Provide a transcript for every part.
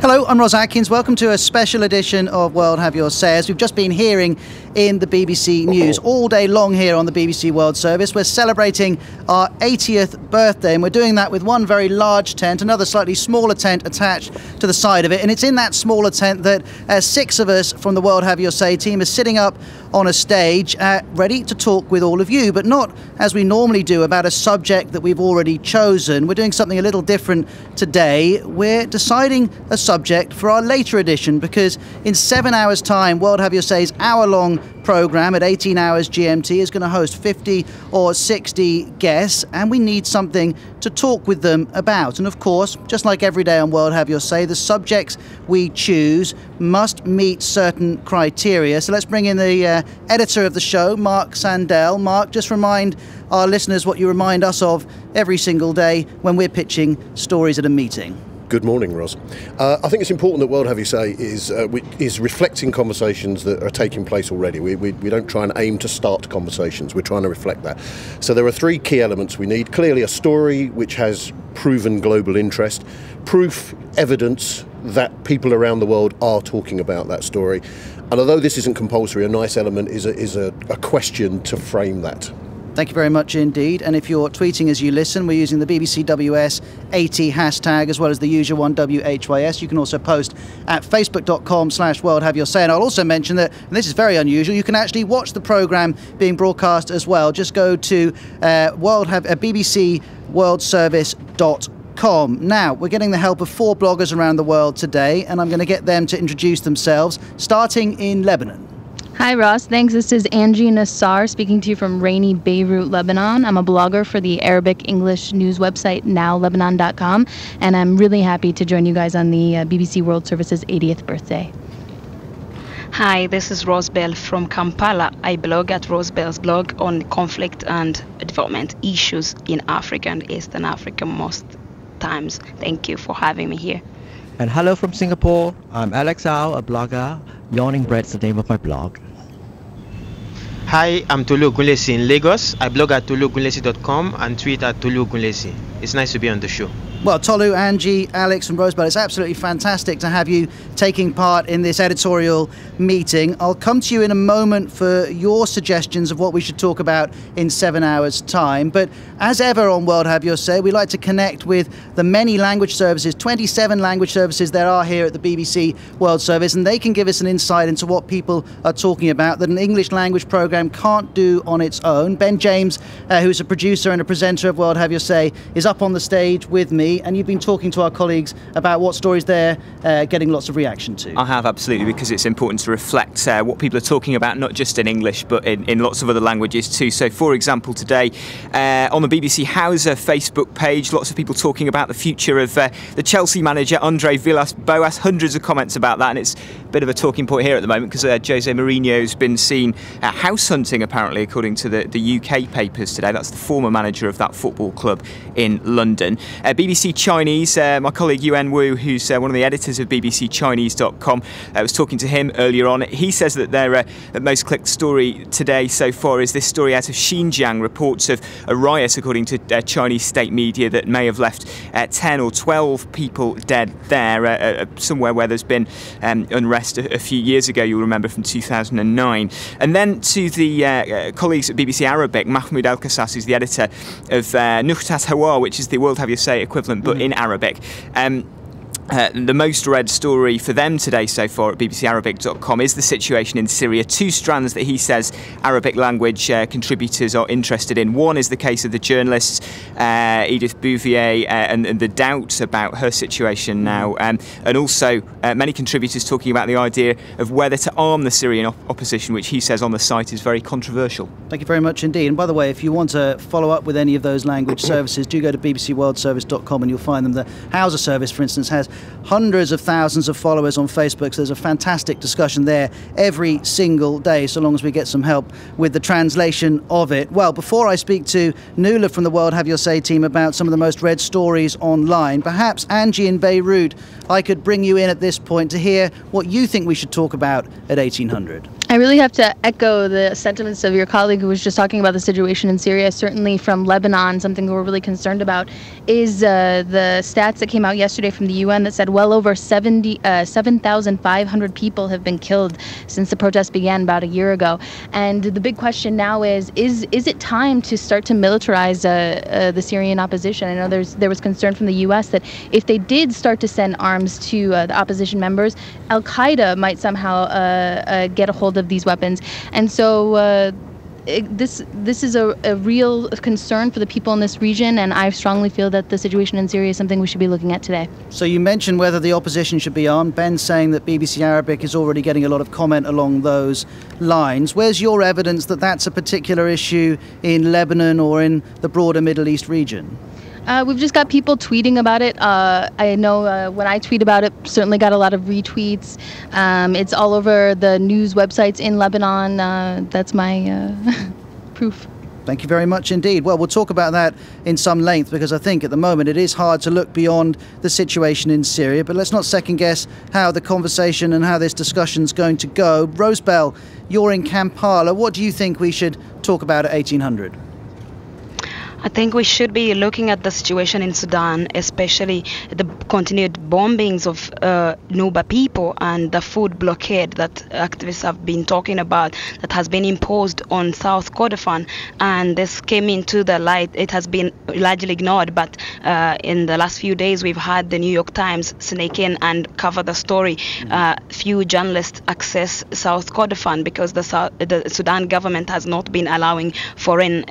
Hello, I'm Ros Atkins. Welcome to a special edition of World Have Your Say. As we've just been hearing in the BBC News all day long here on the BBC World Service, we're celebrating our 80th birthday, and we're doing that with one very large tent, another slightly smaller tent attached to the side of it. And it's in that smaller tent that 6 of us from the World Have Your Say team are sitting up on a stage ready to talk with all of you, but not as we normally do about a subject that we've already chosen. We're doing something a little different today. We're deciding a subject for our later edition, because in 7 hours' time, World Have Your Say's hour-long programme at 18 hours GMT is going to host 50 or 60 guests, and we need something to talk with them about. And of course, just like every day on World Have Your Say, the subjects we choose must meet certain criteria. So let's bring in the editor of the show, Mark Sandell. Mark, just remind our listeners what you remind us of every single day when we're pitching stories at a meeting. Good morning, Ros. I think it's important that World Have You Say is reflecting conversations that are taking place already. We don't try and aim to start conversations, we're trying to reflect that. So there are 3 key elements we need. Clearly a story which has proven global interest, proof, evidence that people around the world are talking about that story. And although this isn't compulsory, a nice element is a question to frame that. Thank you very much indeed. And if you're tweeting as you listen, we're using the BBC WS80 hashtag as well as the usual one, WHYS. You can also post at facebook.com/World Have Your Say. And I'll also mention that, and this is very unusual, you can actually watch the programme being broadcast as well. Just go to bbcworldservice.com. Now, we're getting the help of 4 bloggers around the world today, and I'm going to get them to introduce themselves, starting in Lebanon. Hi, Ross. Thanks. This is Angie Nassar speaking to you from rainy Beirut, Lebanon. I'm a blogger for the Arabic English news website nowlebanon.com, and I'm really happy to join you guys on the BBC World Service's 80th birthday. Hi, this is Rosebell from Kampala. I blog at Rosebell's blog on conflict and development issues in Africa and Eastern Africa most times. Thank you for having me here. And hello from Singapore. I'm Alex Au, a blogger. Yawning Bread's the name of my blog. Hi, I'm Tolu Gunlesi in Lagos. I blog at tolugunlesi.com and tweet at Tolu Gunlesi. It's nice to be on the show. Well, Tolu, Angie, Alex and Rosebell, it's absolutely fantastic to have you taking part in this editorial meeting. I'll come to you in a moment for your suggestions of what we should talk about in 7 hours' time. But as ever on World Have Your Say, we like to connect with the many language services, 27 language services there are here at the BBC World Service, and they can give us an insight into what people are talking about that an English language programme can't do on its own. Ben James, who's a producer and a presenter of World Have Your Say, is up on the stage with me, and you've been talking to our colleagues about what stories they're getting lots of reaction to. I have, absolutely, because it's important to reflect what people are talking about, not just in English, but in lots of other languages too. So, for example, today on the BBC Hausa Facebook page, lots of people talking about the future of the Chelsea manager, Andre Villas-Boas. Hundreds of comments about that, and it's a bit of a talking point here at the moment because Jose Mourinho's been seen house hunting, apparently, according to the UK papers today. That's the former manager of that football club in London. BBC Chinese, my colleague Yuan Wu, who's one of the editors of bbcchinese.com, was talking to him earlier on. He says that their most clicked story today so far is this story out of Xinjiang, reports of a riot, according to Chinese state media, that may have left 10 or 12 people dead there, somewhere where there's been unrest a few years ago, you'll remember, from 2009. And then to the colleagues at BBC Arabic, Mahmoud El-Kassas, who's the editor of Nukhtat Hawa, which is the World Have Your Say equivalent, but in Arabic. The most read story for them today so far at bbcarabic.com is the situation in Syria. 2 strands that he says Arabic language contributors are interested in. One is the case of the journalist Edith Bouvier and the doubts about her situation now, and also many contributors talking about the idea of whether to arm the Syrian opposition, which he says on the site is very controversial. Thank you very much indeed. And by the way, if you want to follow up with any of those language services, do go to bbcworldservice.com and you'll find them. The Hausa service, for instance, has hundreds of thousands of followers on Facebook, so there's a fantastic discussion there every single day, so long as we get some help with the translation of it. Well, before I speak to Nuala from the World Have Your Say team about some of the most read stories online, perhaps Angie in Beirut, I could bring you in at this point to hear what you think we should talk about at 1800. I I really have to echo the sentiments of your colleague who was just talking about the situation in Syria. Certainly from Lebanon, something we're really concerned about is the stats that came out yesterday from the UN that said well over 7,500 people have been killed since the protests began about a year ago. And the big question now is it time to start to militarize the Syrian opposition? I know there was concern from the US that if they did start to send arms to the opposition members, Al-Qaeda might somehow get a hold of these weapons. And so this is a real concern for the people in this region, and I strongly feel that the situation in Syria is something we should be looking at today. So you mentioned whether the opposition should be armed. Ben's saying that BBC Arabic is already getting a lot of comment along those lines. Where's your evidence that that's a particular issue in Lebanon or in the broader Middle East region? We've just got people tweeting about it. I know when I tweet about it, certainly got a lot of retweets. It's all over the news websites in Lebanon. That's my proof. Thank you very much indeed. Well, we'll talk about that in some length because I think at the moment it is hard to look beyond the situation in Syria. But let's not second guess how the conversation and how this discussion's going to go. Rosebell, you're in Kampala. What do you think we should talk about at 1800? I think we should be looking at the situation in Sudan, especially the continued bombings of Nuba people and the food blockade that activists have been talking about that has been imposed on South Kordofan. And this came into the light. It has been largely ignored, but in the last few days we've had the New York Times sneak in and cover the story. Few journalists access South Kordofan because the Sudan government has not been allowing foreign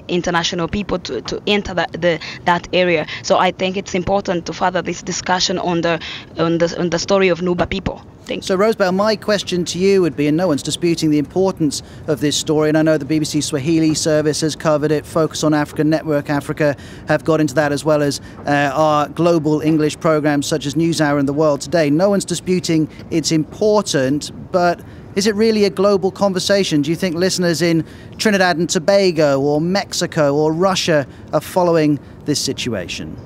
international people to enter that area. So I think it's important to further this discussion on the story of Nuba people. So Rosebell, my question to you would be, and no one's disputing the importance of this story, and I know the BBC Swahili service has covered it, Focus on Africa, Network Africa have got into that, as well as our global English programs such as NewsHour and The World Today. No one's disputing it's important, but is it really a global conversation? Do you think listeners in Trinidad and Tobago or Mexico or Russia are following this situation?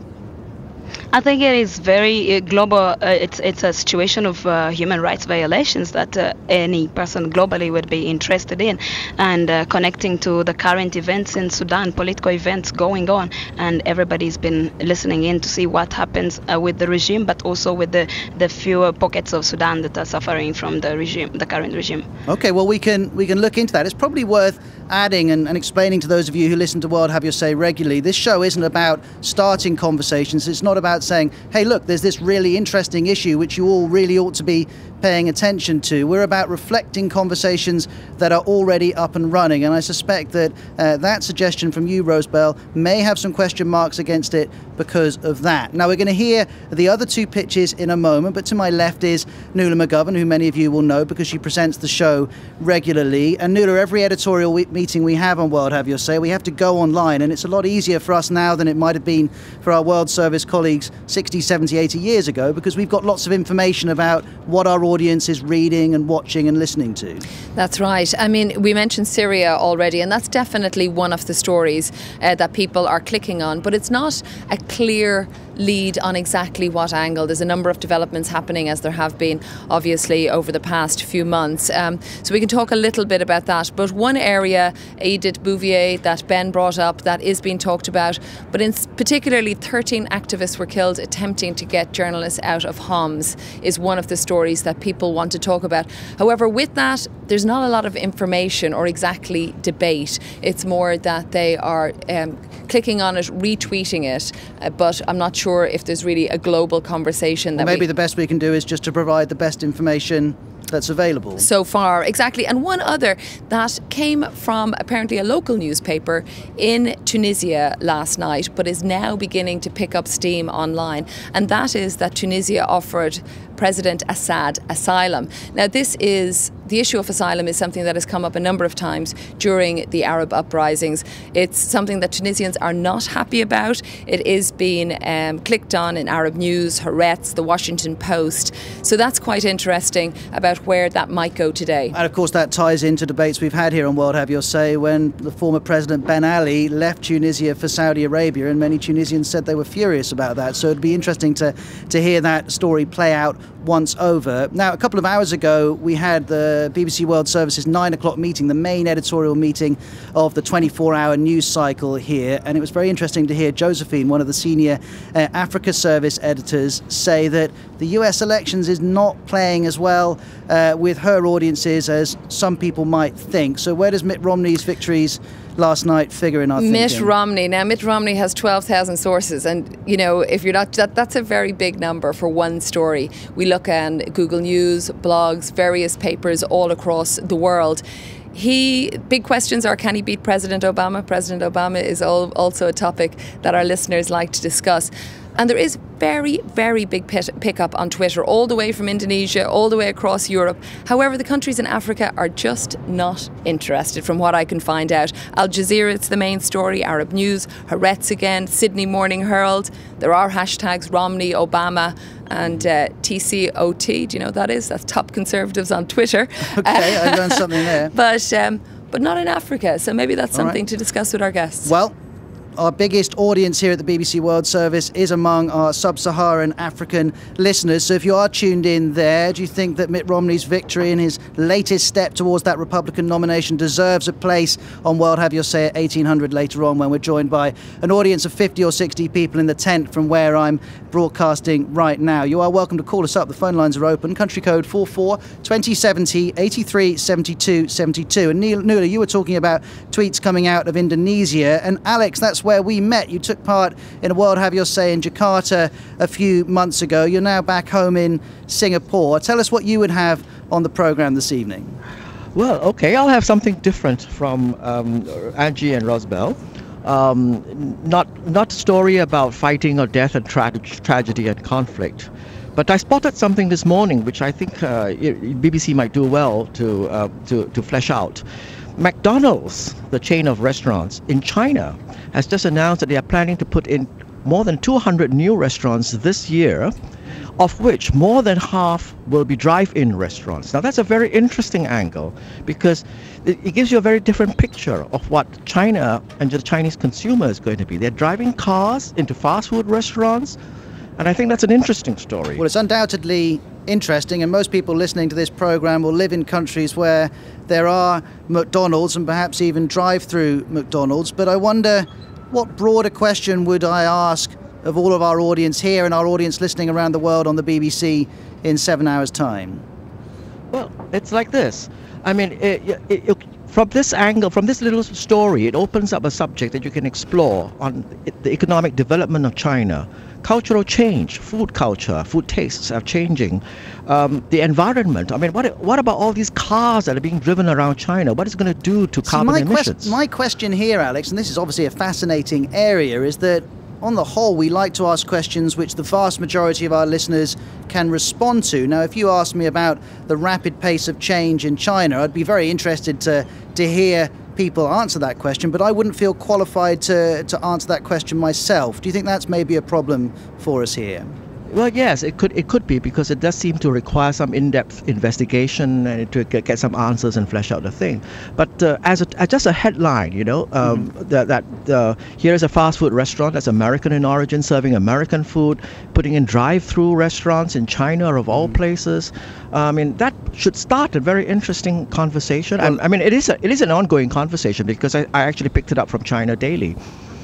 I think it is very global. It's a situation of human rights violations that any person globally would be interested in, and connecting to the current events in Sudan, political events going on, and everybody's been listening in to see what happens with the regime, but also with the fewer pockets of Sudan that are suffering from the regime, the current regime. Okay, well we can look into that. It's probably worth adding and explaining to those of you who listen to World Have Your Say regularly, this show isn't about starting conversations. It's not about saying, hey, look, there's this really interesting issue which you all really ought to be paying attention to. We're about reflecting conversations that are already up and running, and I suspect that that suggestion from you, Rosebell, may have some question marks against it because of that. Now, we're going to hear the other two pitches in a moment, but to my left is Nuala McGovern, who many of you will know because she presents the show regularly. And Nuala, every editorial meeting we have on World Have Your Say, we have to go online, and it's a lot easier for us now than it might have been for our World Service colleagues 60, 70, 80 years ago, because we've got lots of information about what our audience is reading and watching and listening to. That's right. I mean, we mentioned Syria already, and that's definitely one of the stories that people are clicking on, but it's not a clear lead on exactly what angle. There's a number of developments happening, as there have been obviously over the past few months. So we can talk a little bit about that. But one area, Edith Bouvier, that Ben brought up, that is being talked about, but in particularly 13 activists were killed attempting to get journalists out of Homs, is one of the stories that people want to talk about. However, with that, there's not a lot of information or exactly debate. It's more that they are clicking on it, retweeting it, but I'm not sure if there's really a global conversation. Well, maybe the best we can do is just to provide the best information that's available so far. Exactly. And one other that came from apparently a local newspaper in Tunisia last night, but is now beginning to pick up steam online, and that is that Tunisia offered President Assad asylum. Now, the issue of asylum is something that has come up a number of times during the Arab uprisings. It's something that Tunisians are not happy about. It is being clicked on in Arab News, Haaretz, The Washington Post. So that's quite interesting about where that might go today. And of course that ties into debates we've had here on World Have Your Say when the former President Ben Ali left Tunisia for Saudi Arabia, and many Tunisians said they were furious about that. So it'd be interesting to hear that story play out once over. Now, a couple of hours ago we had the the BBC World Service's 9 o'clock meeting, the main editorial meeting of the 24-hour news cycle here. And it was very interesting to hear Josephine, one of the senior Africa Service editors, say that the US elections is not playing as well with her audiences as some people might think. So where does Mitt Romney's victories last night figure in our thinking? Mitt Romney has 12,000 sources, and you know, if you're not, that's a very big number for one story. We look at Google News, blogs, various papers all across the world. Big questions are, can he beat President Obama? President Obama is also a topic that our listeners like to discuss. And there is very, very big pickup on Twitter, all the way from Indonesia, all the way across Europe. However, the countries in Africa are just not interested, from what I can find out. Al Jazeera, it's the main story, Arab News, Haaretz again, Sydney Morning Herald. There are hashtags Romney, Obama, and TCOT. Do you know what that is? That's Top Conservatives on Twitter. Okay, I learned something there. But not in Africa, so maybe that's something to discuss with our guests. Well, our biggest audience here at the BBC World Service is among our sub-Saharan African listeners. So if you are tuned in there, do you think that Mitt Romney's victory and his latest step towards that Republican nomination deserves a place on World Have Your Say at 1800 later on, when we're joined by an audience of 50 or 60 people in the tent from where I'm broadcasting right now? You are welcome to call us up. The phone lines are open. Country code 44 2070 83 72 72. And Nuala, you were talking about tweets coming out of Indonesia. And Alex, that's where we met. You took part in a World Have Your Say in Jakarta a few months ago. You're now back home in Singapore. Tell us what you would have on the programme this evening. Well, okay, I'll have something different from Angie and Rosebell. Not a story about fighting or death and tragedy and conflict. But I spotted something this morning which I think BBC might do well to flesh out. McDonald's, the chain of restaurants in China, has just announced that they are planning to put in more than 200 new restaurants this year, of which more than half will be drive-in restaurants. Now that's a very interesting angle, because it gives you a very different picture of what China and the Chinese consumer is going to be. They're driving cars into fast food restaurants, and I think that's an interesting story. Well, it's undoubtedly interesting, and most people listening to this program will live in countries where there are McDonald's and perhaps even drive-through McDonald's. But I wonder, what broader question would I ask of all of our audience here and our audience listening around the world on the BBC in 7 hours' time? Well, it's like this. I mean, from this angle, from this little story, it opens up a subject that you can explore on the economic development of China. Cultural change, food culture, food tastes are changing. The environment. I mean, what about all these cars that are being driven around China? What is it going to do to carbon emissions? My question here, Alex, and this is obviously a fascinating area, is that on the whole, we like to ask questions which the vast majority of our listeners can respond to. Now, if you ask me about the rapid pace of change in China, I'd be very interested to hear people answer that question, but I wouldn't feel qualified to answer that question myself. Do you think that's maybe a problem for us here? Well, yes, it could be, because it does seem to require some in-depth investigation and to get some answers and flesh out the thing. But as just a headline, you know, here is a fast food restaurant that's American in origin, serving American food, putting in drive-through restaurants in China, of all places. I mean, that should start a very interesting conversation. Well, I mean, it is an ongoing conversation, because I actually picked it up from China Daily.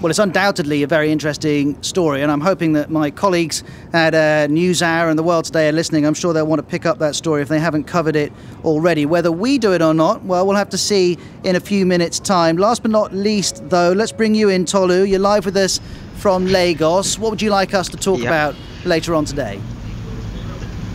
Well, it's undoubtedly a very interesting story, and I'm hoping that my colleagues at NewsHour and The World Today are listening. I'm sure they'll want to pick up that story if they haven't covered it already. Whether we do it or not, well, we'll have to see in a few minutes' time. Last but not least, though, let's bring you in, Tolu. You're live with us from Lagos. What would you like us to talk about later on today?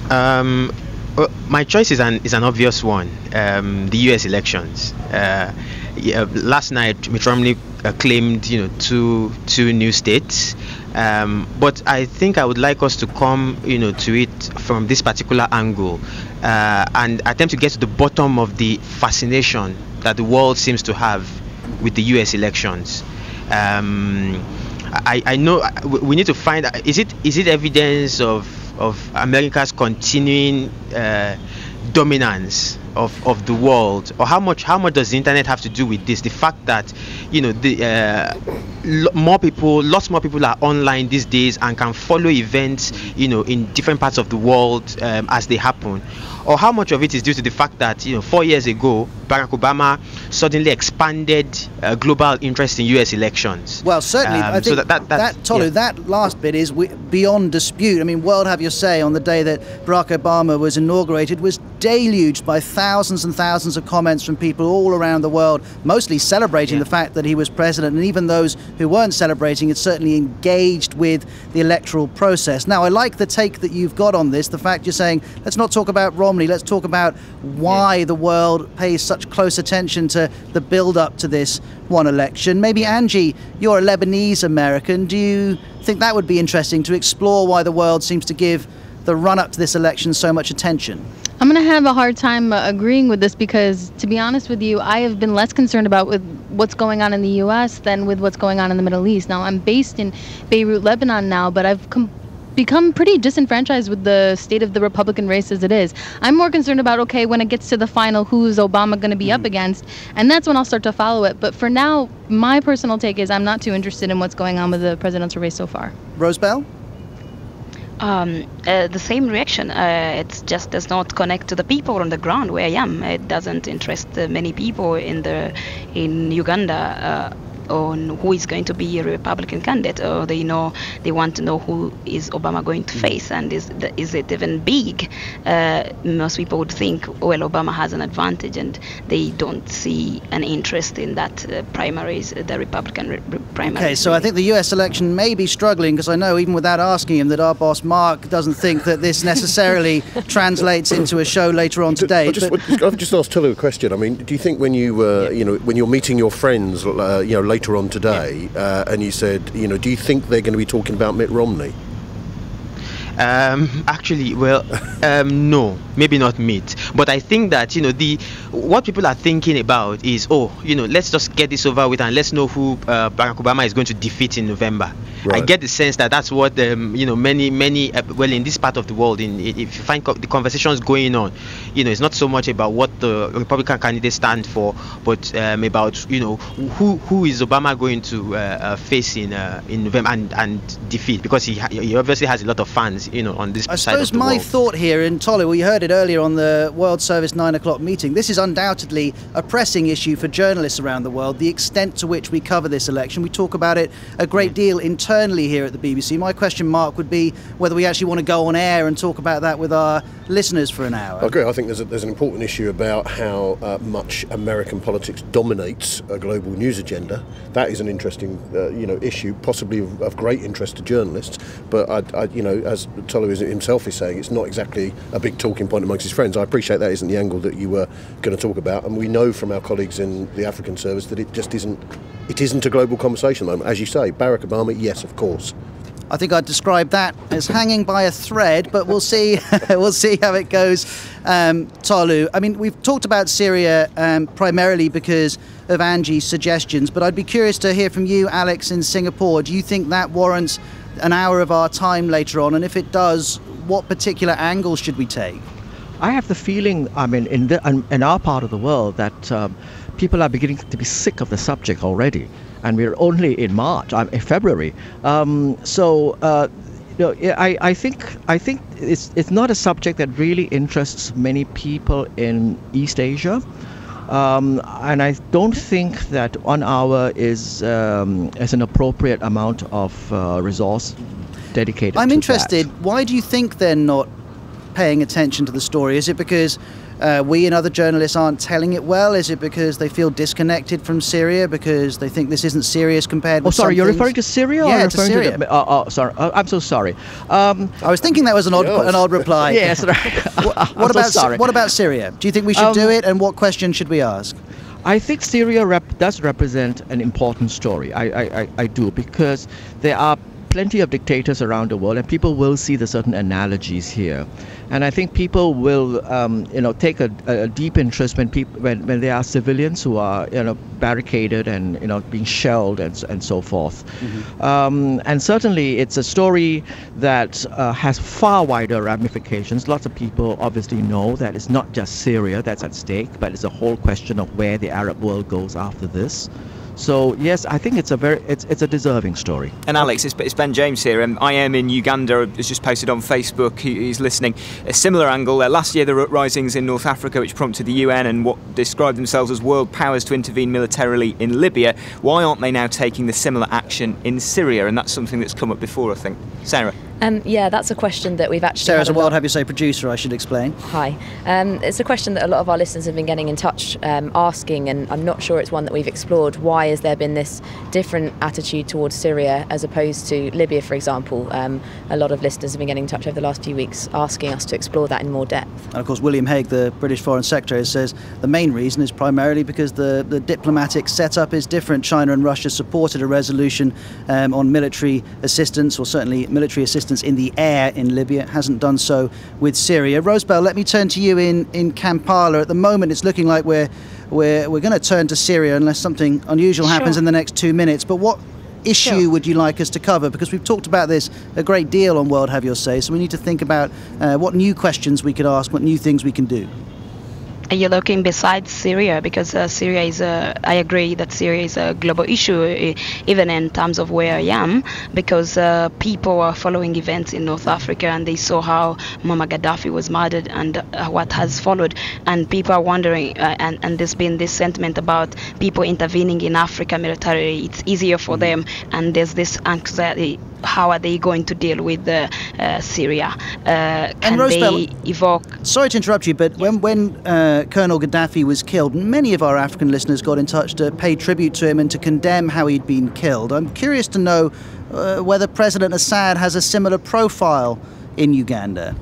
My choice is an obvious one, the US elections. Last night, Mitt Romney claimed, two new states, but I think I would like us to come, to it from this particular angle, and attempt to get to the bottom of the fascination that the world seems to have with the U.S. elections. I know we need to find, is it evidence of America's continuing dominance of the world, or how much does the internet have to do with this? The fact that lots more people are online these days and can follow events in different parts of the world as they happen, or how much of it is due to the fact that 4 years ago Barack Obama suddenly expanded global interest in US elections. Well, certainly, I think so Tolu, that last bit is beyond dispute. I mean, World Have Your Say on the day that Barack Obama was inaugurated was deluged by thousands and thousands of comments from people all around the world, mostly celebrating the fact that he was president, and even those who weren't celebrating it certainly engaged with the electoral process. Now, I like the take that you've got on this, the fact you're saying, let's not talk about Romney, let's talk about why the world pays such close attention to the build-up to this one election. Maybe, Angie, you're a Lebanese American. Do you think that would be interesting to explore why the world seems to give the run-up to this election so much attention? I'm going to have a hard time agreeing with this because, to be honest with you, I have been less concerned about with what's going on in the U.S. than with what's going on in the Middle East. Now, I'm based in Beirut, Lebanon now, but I've become pretty disenfranchised with the state of the Republican race as it is. I'm more concerned about, okay, when it gets to the final, who is Obama going to be up against? And that's when I'll start to follow it. But for now, my personal take is I'm not too interested in what's going on with the presidential race so far. Rosebell? The same reaction. It just does not connect to the people on the ground where I am. It doesn't interest many people in Uganda on who is going to be a Republican candidate, or they want to know who is Obama going to face, and is it even big? Most people would think, well, Obama has an advantage, and they don't see an interest in that primaries, the Republican primaries. Okay, so I think the US election may be struggling, because I know even without asking him that our boss Mark doesn't think that this necessarily translates into a show later on today. I've just asked Tolu a question. I mean, do you think when you when you're meeting your friends later on today, and you said, do you think they're going to be talking about Mitt Romney? Actually, well, no, maybe not Mitt, but I think that what people are thinking about is, let's just get this over with and let's know who Barack Obama is going to defeat in November. Right. I get the sense that that's what many well, in this part of the world, if you find the conversations going on, it's not so much about what the Republican candidates stand for, but about who is Obama going to face in November and defeat, because he obviously has a lot of fans on this side of the world. I suppose my thought here, and Tolu, we heard it earlier on the World Service 9 o'clock meeting, this is undoubtedly a pressing issue for journalists around the world, the extent to which we cover this election. We talk about it a great deal internally here at the BBC. My question, Mark, would be whether we actually want to go on air and talk about that with our listeners for an hour. I agree. I think there's an important issue about how much American politics dominates a global news agenda. That is an interesting issue, possibly of great interest to journalists, but as Tolu himself is saying, it's not exactly a big talking point amongst his friends. I appreciate that isn't the angle that you were going to talk about, and we know from our colleagues in the African service that it just isn't. It isn't a global conversation at the moment. As you say, Barack Obama, yes, of course. I think I'd describe that as hanging by a thread, but we'll see. We'll see how it goes. Tolu, I mean, we've talked about Syria primarily because of Angie's suggestions, but I'd be curious to hear from you, Alex, in Singapore. Do you think that warrants an hour of our time later on? And if it does, what particular angles should we take? I have the feeling, I mean, in our part of the world, that people are beginning to be sick of the subject already, and we're only in February. I think it's not a subject that really interests many people in East Asia, and I don't think that 1 hour is an appropriate amount of resource dedicated. I'm to interested. That. Why do you think they're not paying attention to the story? Is it because we and other journalists aren't telling it well? Is it because they feel disconnected from Syria, because they think this isn't serious compared with sorry, you're things? referring to Syria? Yeah, or to Syria. Sorry, I'm so sorry. I was thinking that was an odd reply. Yes. What about Syria? Do you think we should do it, and what question should we ask? I think Syria does represent an important story. I do, because there are plenty of dictators around the world, and people will see the certain analogies here. And I think people will, take a deep interest when there are civilians who are, barricaded and, being shelled and so forth. And certainly it's a story that has far wider ramifications. Lots of people obviously know that it's not just Syria that's at stake, but it's a whole question of where the Arab world goes after this. So yes, I think it's a deserving story. And Alex, it's Ben James here. I am in Uganda. Has just posted on Facebook. He's listening. A similar angle. Last year, there were uprisings in North Africa, which prompted the UN and what described themselves as world powers to intervene militarily in Libya. Why aren't they now taking the similar action in Syria? And that's something that's come up before, I think. Sarah. Yeah, that's a question that we've actually... Sarah's a World Have You Say producer, I should explain. Hi. It's a question that a lot of our listeners have been getting in touch asking, and I'm not sure it's one that we've explored. Why has there been this different attitude towards Syria as opposed to Libya, for example? A lot of listeners have been getting in touch over the last few weeks asking us to explore that in more depth. And of course, William Hague, the British Foreign Secretary, says the main reason is primarily because the diplomatic setup is different. China and Russia supported a resolution on military assistance, or certainly military assistance in the air in Libya. It hasn't done so with Syria. Rosebell, let me turn to you in Kampala. At the moment, it's looking like we're going to turn to Syria unless something unusual happens in the next 2 minutes. But what issue would you like us to cover? Because we've talked about this a great deal on World Have Your Say, so we need to think about what new questions we could ask, what new things we can do. Are you looking besides Syria? Because Syria is I agree that Syria is a global issue, even in terms of where I am, because people are following events in North Africa and they saw how Muammar Gaddafi was murdered and what has followed. And people are wondering, and there's been this sentiment about people intervening in Africa militarily. It's easier for them, and there's this anxiety. How are they going to deal with Syria? Can Rosebell, they evoke... Sorry to interrupt you, but when Colonel Gaddafi was killed, many of our African listeners got in touch to pay tribute to him and to condemn how he'd been killed. I'm curious to know whether President Assad has a similar profile in Uganda.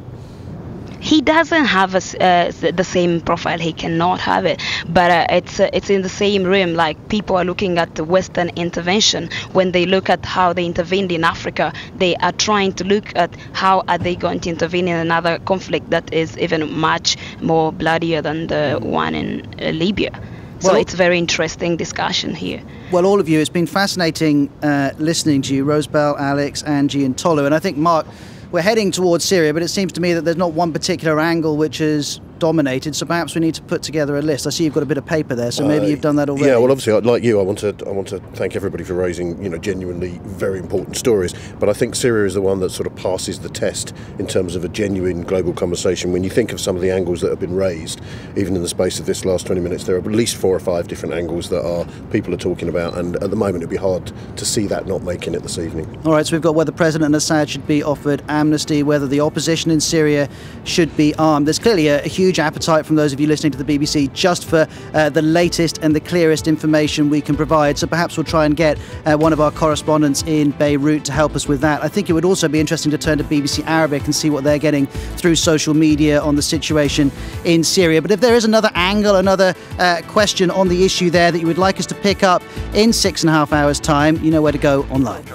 He doesn't have the same profile. He cannot have it, but it's in the same room. Like, people are looking at the Western intervention. When they look at how they intervened in Africa, they are trying to look at how are they going to intervene in another conflict that is even much more bloodier than the one in Libya. So it's a very interesting discussion here. Well, all of you, it's been fascinating listening to you, Rosebell, Alex, Angie and Tolu. And I think, Mark, we're heading towards Syria, but it seems to me that there's not one particular angle which is dominated, so perhaps we need to put together a list. I see you've got a bit of paper there, so maybe you've done that already. Yeah, well, obviously, like you, I want to thank everybody for raising, genuinely very important stories. But I think Syria is the one that sort of passes the test in terms of a genuine global conversation. When you think of some of the angles that have been raised, even in the space of this last 20 minutes, there are at least 4 or 5 different angles that people are talking about, and at the moment it'd be hard to see that not making it this evening. All right, so we've got whether President Assad should be offered amnesty, whether the opposition in Syria should be armed. There's clearly a huge appetite from those of you listening to the BBC just for the latest and the clearest information we can provide. So perhaps we'll try and get one of our correspondents in Beirut to help us with that. I think it would also be interesting to turn to BBC Arabic and see what they're getting through social media on the situation in Syria. But if there is another angle, another question on the issue there that you would like us to pick up in 6.5 hours' time, you know where to go online.